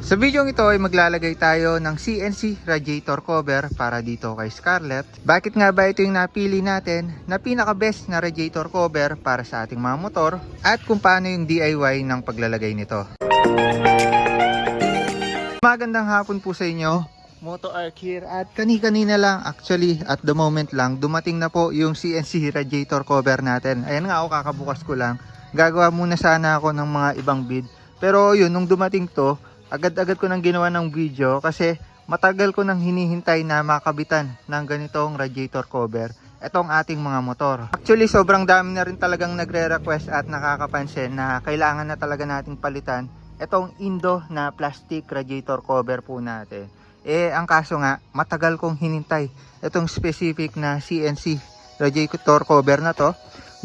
Sa video ito ay maglalagay tayo ng CNC radiator cover para dito kay Scarlett. Bakit nga ba ito yung napili natin na pinaka-best na radiator cover para sa ating mga motor at kung paano yung DIY ng paglalagay nito. Magandang hapon po sa inyo, Moto Arc here, at kanina lang actually at the moment lang dumating na po yung CNC radiator cover natin. Ayan nga, kakabukas ko lang. Gagawa muna sana ako ng mga ibang bid, pero yun, nung dumating to, agad-agad ko nang ginawa ng video kasi matagal ko nang hinihintay na makabitan ng ganitong radiator cover itong ating mga motor. Actually, sobrang dami na rin talagang nagre-request at nakakapansin na kailangan na talaga nating palitan itong Indo na plastic radiator cover po natin. Ang kaso nga, matagal kong hinintay itong specific na CNC radiator cover na to.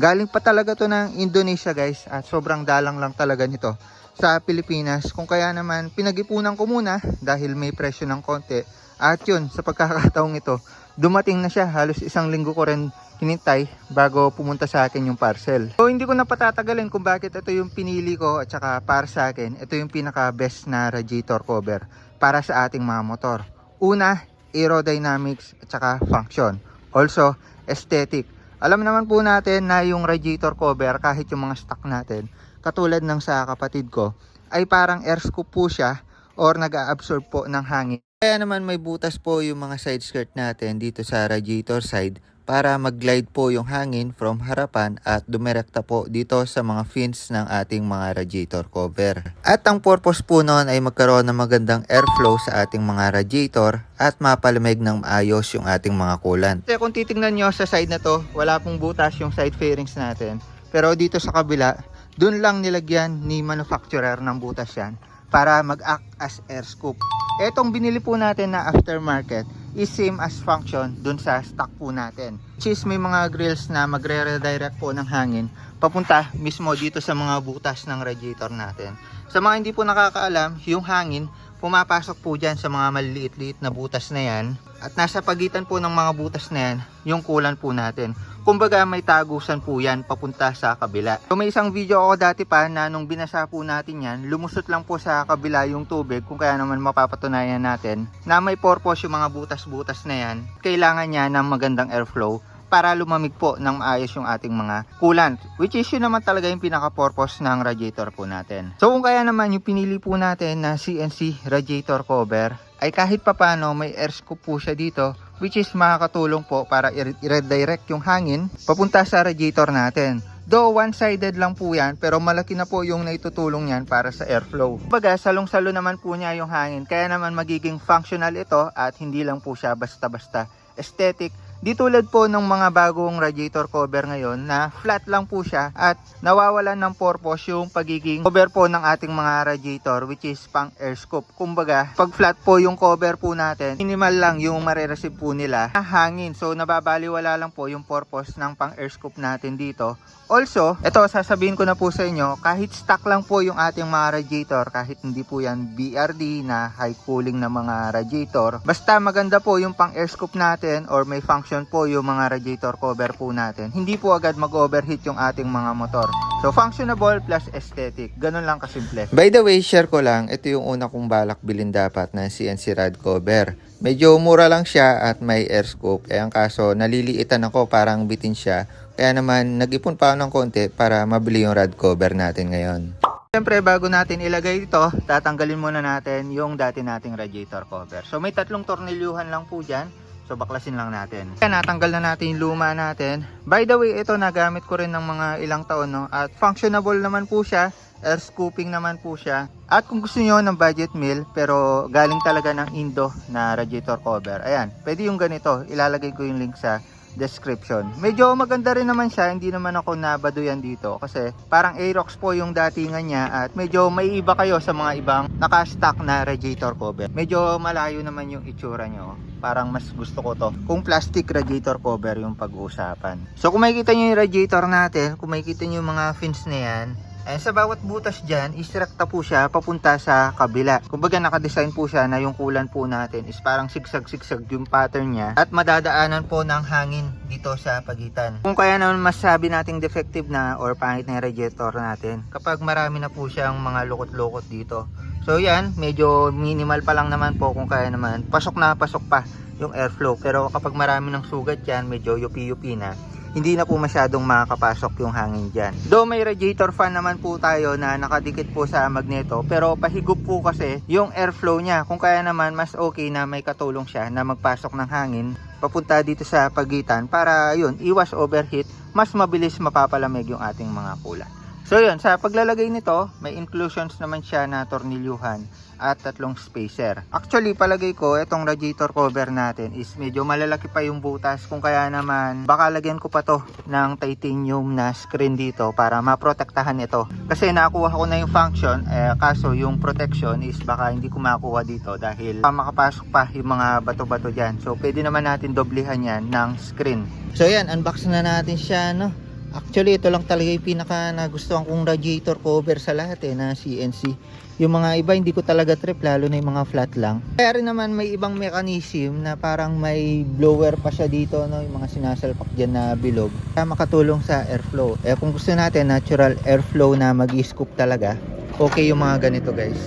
Galing pa talaga to ng Indonesia, guys, at sobrang dalang lang talaga nito sa Pilipinas, kung kaya naman pinag-ipunan ko muna dahil may presyo ng konti. At yun, sa pagkakataong ito, dumating na siya. Halos isang linggo ko rin hinintay bago pumunta sa akin yung parcel. So hindi ko na patatagalin kung bakit ito yung pinili ko at saka para sa akin, ito yung pinaka best na radiator cover para sa ating mga motor. Una, aerodynamics at saka function. Also, aesthetic. Alam naman po natin na yung radiator cover, kahit yung mga stock natin, katulad ng sa kapatid ko, ay parang air scoop po siya or nag-a-absorb po ng hangin. Kaya naman may butas po yung mga side skirt natin dito sa radiator side para mag-glide po yung hangin from harapan at dumirekta po dito sa mga fins ng ating mga radiator cover. At ang purpose po noon ay magkaroon ng magandang airflow sa ating mga radiator at mapalamig ng maayos yung ating mga coolant. Kasi kung titingnan nyo sa side na to, wala pong butas yung side fairings natin. Pero dito sa kabila, dun lang nilagyan ni manufacturer ng butas yan para mag-act as air scoop. Etong binili po natin na aftermarket is same as function dun sa stock po natin. Which is may mga grills na magre-redirect po ng hangin papunta mismo dito sa mga butas ng radiator natin. Sa mga hindi po nakakaalam, yung hangin pumapasok po dyan sa mga maliliit-liit na butas na yan. At nasa pagitan po ng mga butas na yan, yung coolant po natin. Kumbaga may tagusan po yan papunta sa kabila. So may isang video ako dati pa na nung binasa po natin yan, lumusot lang po sa kabila yung tubig, kung kaya naman mapapatunayan natin na may purpose yung mga butas-butas na yan. Kailangan niya ng magandang airflow para lumamig po ng maayos yung ating mga coolant, which is yun naman talaga yung pinaka-purpose ng radiator po natin. So kung kaya naman yung pinili po natin na CNC radiator cover ay kahit papano may air scoop po siya dito, which is makakatulong po para i-redirect yung hangin papunta sa radiator natin. Though one-sided lang po yan, pero malaki na po yung naitutulong yan para sa airflow. Kumbaga, salong-salo naman po niya yung hangin, kaya naman magiging functional ito at hindi lang po siya basta-basta aesthetic. Di tulad po ng mga bagong radiator cover ngayon na flat lang po siya at nawawalan ng purpose yung pagiging cover po ng ating mga radiator, which is pang air scoop. Kumbaga, pag flat po yung cover po natin, minimal lang yung marireceive po nila na hangin. So nababaliwala lang po yung purpose ng pang air scoop natin dito. Also, ito sasabihin ko na po sa inyo, kahit stock lang po yung ating mga radiator, kahit hindi po yan BRD na high cooling na mga radiator, basta maganda po yung pang air scoop natin or may function po yung mga radiator cover po natin, hindi po agad mag-overheat yung ating mga motor. So functionable plus aesthetic, ganun lang kasimple. By the way, share ko lang, ito yung una kong balak bilhin dapat na CNC rad cover. Medyo mura lang siya at may air scoop. Ang kaso, naliliitan ako, parang bitin siya. Kaya naman, nag-ipon pa ako ng konti para mabili yung rad cover natin ngayon. Siyempre, bago natin ilagay ito, tatanggalin muna natin yung dati nating radiator cover. So may 3 tornilyuhan lang po dyan. So baklasin lang natin. Kaya natanggal na natin yung luma natin. By the way, ito nagamit ko rin ng mga ilang taon, no? At functionable naman po siya. Air scooping naman po siya. At kung gusto niyo ng budget meal pero galing talaga ng Indo na radiator cover, ayan, pwede yung ganito. Ilalagay ko yung link sa description. Medyo maganda rin naman siya, hindi naman ako nabaduyan dito kasi parang Aerox po yung datingan niya at medyo may iba kayo sa mga ibang naka-stock na radiator cover. Medyo malayo naman yung itsura nyo. Parang mas gusto ko to kung plastic radiator cover yung pag-uusapan. So kung makikita nyo yung radiator natin, kung makikita nyo yung mga fins na yan, sa bawat butas dyan, isirekta po siya papunta sa kabila. Kumbaga nakadesign po siya na yung coolant po natin is parang sigsag-sigsag yung pattern niya at madadaanan po ng hangin dito sa pagitan. Kung kaya naman masabi nating defective na or pangit na yung radiator natin, kapag marami na po siyang mga lukot-lukot dito. So yan, medyo minimal pa lang naman po, kung kaya naman pasok na pasok pa yung airflow. Pero kapag marami ng sugat yan, medyo yupi-yupi na, hindi na po masyadong makakapasok yung hangin dyan. Though may radiator fan naman po tayo na nakadikit po sa magneto, pero pahigop po kasi yung airflow niya. Kung kaya naman, mas okay na may katulong siya na magpasok ng hangin papunta dito sa pagitan para yun, iwas overheat, mas mabilis mapapalamig yung ating mga kulan. So yun, sa paglalagay nito, may inclusions naman siya na tornilyuhan at 3 spacer. Actually, palagay ko, itong radiator cover natin is medyo malalaki pa yung butas. Kung kaya naman, baka lagyan ko pa to ng titanium na screen dito para maprotektahan ito. Kasi nakuha ko na yung function, kaso yung protection is baka hindi ko makuha dito dahil makapasok pa yung mga bato-bato dyan. So, pwede naman natin doblihan yan ng screen. So yan, unbox na natin siya, no? Actually, ito lang talaga yung pinaka nagustuhan kong radiator cover sa lahat na CNC. Yung mga iba hindi ko talaga trip, lalo na yung mga flat lang. Kaya rin naman may ibang mechanism na parang may blower pa siya dito, no? Yung mga sinasalpak dyan na bilog para makatulong sa airflow. Kung gusto natin natural airflow na mag-scoop talaga, okay yung mga ganito guys.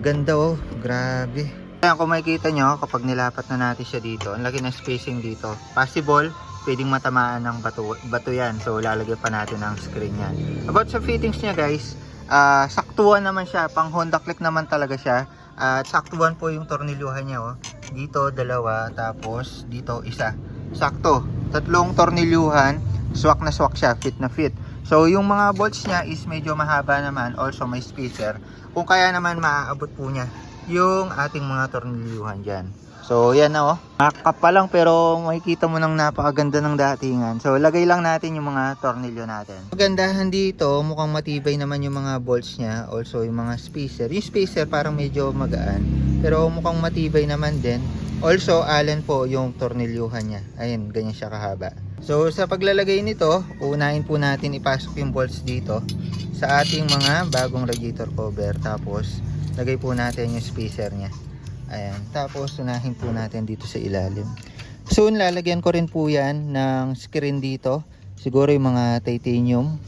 Ganda oh, grabe. Kaya kung makikita nyo, kapag nilapat na natin siya dito, ang laki ng spacing dito. Possible pwedeng matamaan ng bato yan. So lalagyan pa natin ng screen yan. About sa fittings niya guys, saktuan naman siya, pang Honda Click naman talaga siya. At saktuan po yung tornilyuhan niya, oh. Dito 2, tapos dito 1. Sakto, 3 tornilyuhan, swak na swak siya, fit na fit. So yung mga bolts niya is medyo mahaba naman, also may spacer. Kung kaya naman maaabot po niya yung ating mga tornilyuhan dyan. So yan na oh, makakap pa lang pero makikita mo nang napakaganda ng datingan. So lagay lang natin yung mga tornilyo natin. Magandahan dito, mukhang matibay naman yung mga bolts niya, also yung mga spacer. Yung spacer parang medyo magaan, pero mukhang matibay naman din. Also allen po yung tornilyuhan niya. Ayun, ganyan siya kahaba. So sa paglalagay nito, unahin po natin ipasok yung bolts dito sa ating mga bagong radiator cover. Tapos lagay po natin yung spacer niya. Ayan, tapos unahin po natin dito sa ilalim. Soon lalagyan ko rin po yan ng screen dito. Siguro yung mga titanium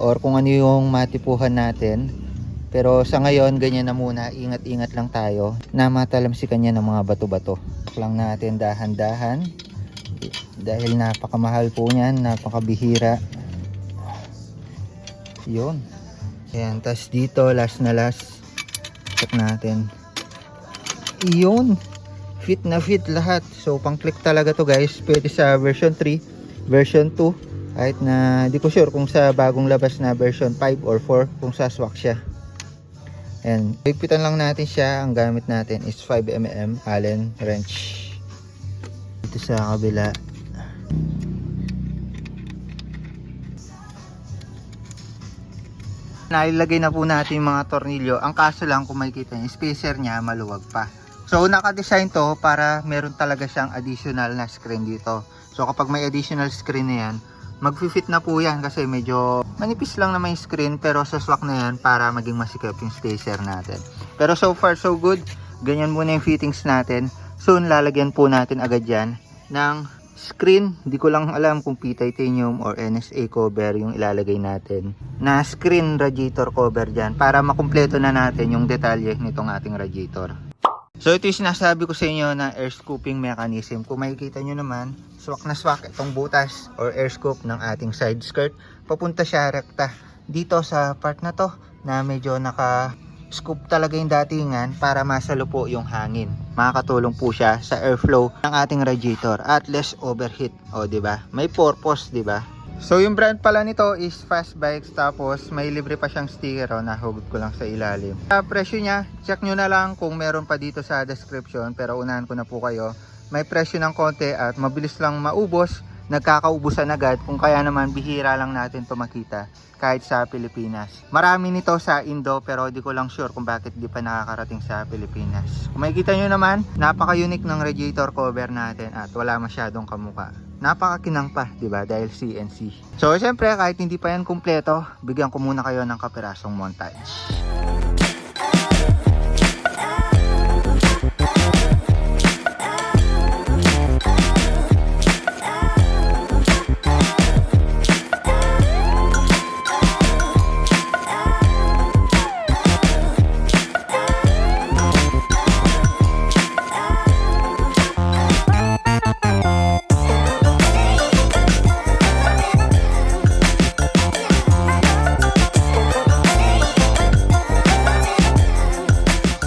or kung ano yung matipuhan natin. Pero sa ngayon ganyan na muna, ingat-ingat lang tayo na matalamsikan niya ng mga bato-bato. Lang natin dahan-dahan dahil napakamahal po niyan, napakabihira. Yun. Ayan, tas dito last na last, check natin. Iyon, fit na fit lahat. So pang click talaga to guys. Pwede sa version 3, version 2, kahit na di ko sure kung sa bagong labas na version 5 or 4 kung sa swak siya. And higpitan lang natin siya. Ang gamit natin is 5mm Allen wrench. Dito sa kabila. Nailagay na po natin yung mga tornilyo. Ang kaso lang, kung makikita niyo, spacer niya maluwag pa. So naka-design to para meron talaga siyang additional na screen dito. So kapag may additional screen na yan, mag-fit na po yan kasi medyo manipis lang naman yung screen, pero sa swak na yan para maging masikip yung spacer natin. Pero so far so good. Ganyan muna yung fittings natin. Soon lalagyan po natin agad yan ng screen. Di ko lang alam kung P-titanium or NSA cover yung ilalagay natin na screen radiator cover dyan para makumpleto na natin yung detalye nitong ating radiator. So ito yung sinasabi ko sa inyo na air scooping mechanism. Kung makikita nyo naman, swak na swak itong butas or air scoop ng ating side skirt. Papunta siya rekta dito sa part na to na medyo naka scoop talaga yung datingan para masalo po yung hangin. Makakatulong po siya sa airflow ng ating radiator at less overheat. O diba? May purpose, diba? So yung brand pala nito is Fast Bikes, tapos may libre pa siyang sticker, nahugot ko lang sa ilalim. Presyo niya, check nyo na lang kung meron pa dito sa description, pero unahan ko na po kayo. May presyo ng konti at mabilis lang maubos, nagkakaubusan agad, kung kaya naman bihira lang natin ito makita kahit sa Pilipinas. Marami nito sa Indo pero di ko lang sure kung bakit di pa nakakarating sa Pilipinas. Kung makikita nyo naman, napaka-unique ng radiator cover natin at wala masyadong kamuka. Napakakinang pa, diba? Dahil CNC. So, syempre, kahit hindi pa yan kumpleto, bigyan ko muna kayo ng kapirasong montage.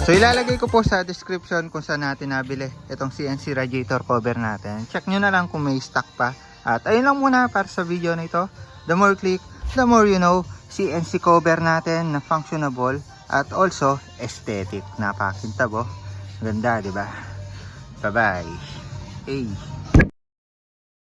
So ilalagay ko po sa description kung saan natin nabili itong CNC radiator cover natin. Check nyo na lang kung may stock pa. At ayun lang muna para sa video na ito. The more click, the more you know. CNC cover natin na functionable at also aesthetic. Napakintabo. Ganda, di ba? Bye-bye. Hey.